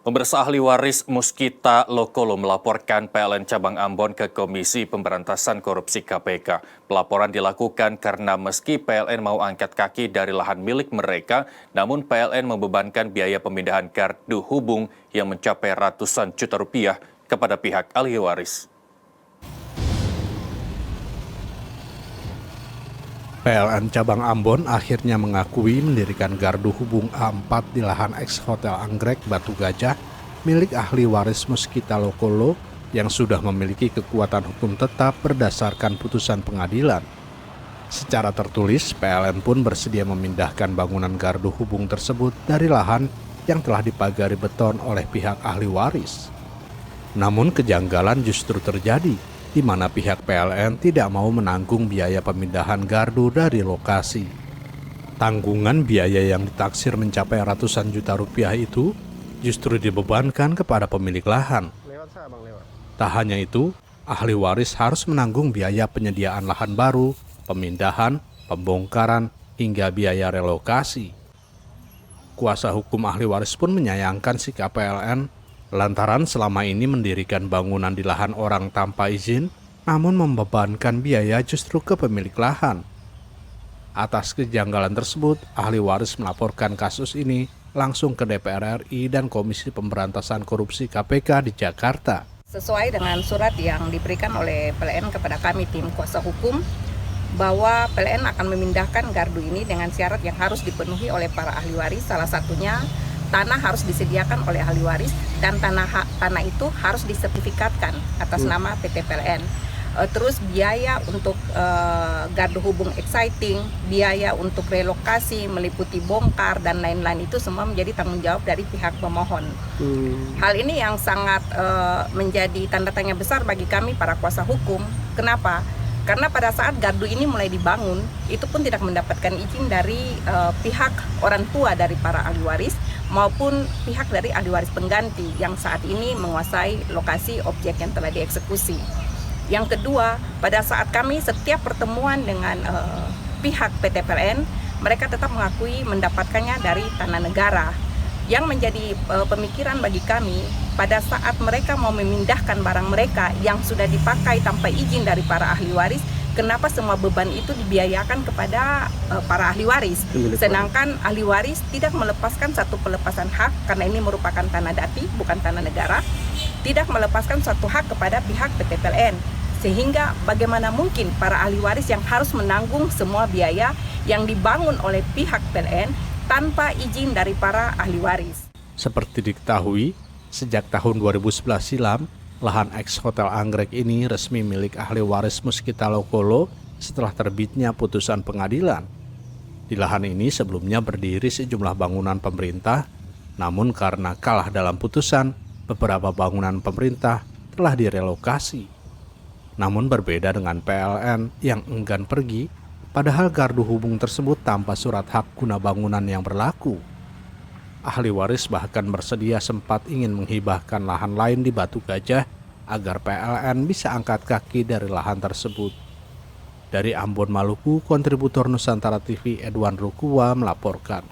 Pemirsa, ahli waris Muskita Lokolo melaporkan PLN Cabang Ambon ke Komisi Pemberantasan Korupsi KPK. Pelaporan dilakukan karena meski PLN mau angkat kaki dari lahan milik mereka, namun PLN membebankan biaya pemindahan gardu hubung yang mencapai ratusan juta rupiah kepada pihak ahli waris. PLN Cabang Ambon akhirnya mengakui mendirikan gardu hubung A4 di lahan eks-Hotel Anggrek Batu Gajah milik ahli waris Muskita Lokolo yang sudah memiliki kekuatan hukum tetap berdasarkan putusan pengadilan. Secara tertulis, PLN pun bersedia memindahkan bangunan gardu hubung tersebut dari lahan yang telah dipagari beton oleh pihak ahli waris. Namun kejanggalan justru terjadi, di mana pihak PLN tidak mau menanggung biaya pemindahan gardu dari lokasi. Tanggungan biaya yang ditaksir mencapai ratusan juta rupiah itu justru dibebankan kepada pemilik lahan. Tak hanya itu, ahli waris harus menanggung biaya penyediaan lahan baru, pemindahan, pembongkaran, hingga biaya relokasi. Kuasa hukum ahli waris pun menyayangkan sikap PLN lantaran selama ini mendirikan bangunan di lahan orang tanpa izin, namun membebankan biaya justru ke pemilik lahan. Atas kejanggalan tersebut, ahli waris melaporkan kasus ini langsung ke DPR RI dan Komisi Pemberantasan Korupsi KPK di Jakarta. Sesuai dengan surat yang diberikan oleh PLN kepada kami tim kuasa hukum, bahwa PLN akan memindahkan gardu ini dengan syarat yang harus dipenuhi oleh para ahli waris, salah satunya tanah harus disediakan oleh ahli waris dan tanah itu harus disertifikatkan atas nama PT PLN. Terus biaya untuk gardu hubung exciting, biaya untuk relokasi, meliputi bongkar dan lain-lain itu semua menjadi tanggung jawab dari pihak pemohon. Hal ini yang sangat menjadi tanda tanya besar bagi kami para kuasa hukum. Kenapa? Karena pada saat gardu ini mulai dibangun, itu pun tidak mendapatkan izin dari pihak orang tua dari para ahli waris maupun pihak dari ahli waris pengganti yang saat ini menguasai lokasi objek yang telah dieksekusi. Yang kedua, pada saat kami setiap pertemuan dengan pihak PT PLN, mereka tetap mengakui mendapatkannya dari tanah negara. Yang menjadi pemikiran bagi kami, pada saat mereka mau memindahkan barang mereka yang sudah dipakai tanpa izin dari para ahli waris, kenapa semua beban itu dibiayakan kepada para ahli waris? Sedangkan ahli waris tidak melepaskan satu pelepasan hak, karena ini merupakan tanah dati, bukan tanah negara, tidak melepaskan satu hak kepada pihak PT PLN. Sehingga bagaimana mungkin para ahli waris yang harus menanggung semua biaya yang dibangun oleh pihak PLN tanpa izin dari para ahli waris. Seperti diketahui, sejak tahun 2011 silam, lahan eks-Hotel Anggrek ini resmi milik ahli waris Muskita Lokolo setelah terbitnya putusan pengadilan. Di lahan ini sebelumnya berdiri sejumlah bangunan pemerintah, namun karena kalah dalam putusan, beberapa bangunan pemerintah telah direlokasi. Namun berbeda dengan PLN yang enggan pergi, padahal gardu hubung tersebut tanpa surat hak guna bangunan yang berlaku. Ahli waris bahkan bersedia sempat ingin menghibahkan lahan lain di Batu Gajah agar PLN bisa angkat kaki dari lahan tersebut. Dari Ambon, Maluku, kontributor Nusantara TV Edwan Rukua melaporkan.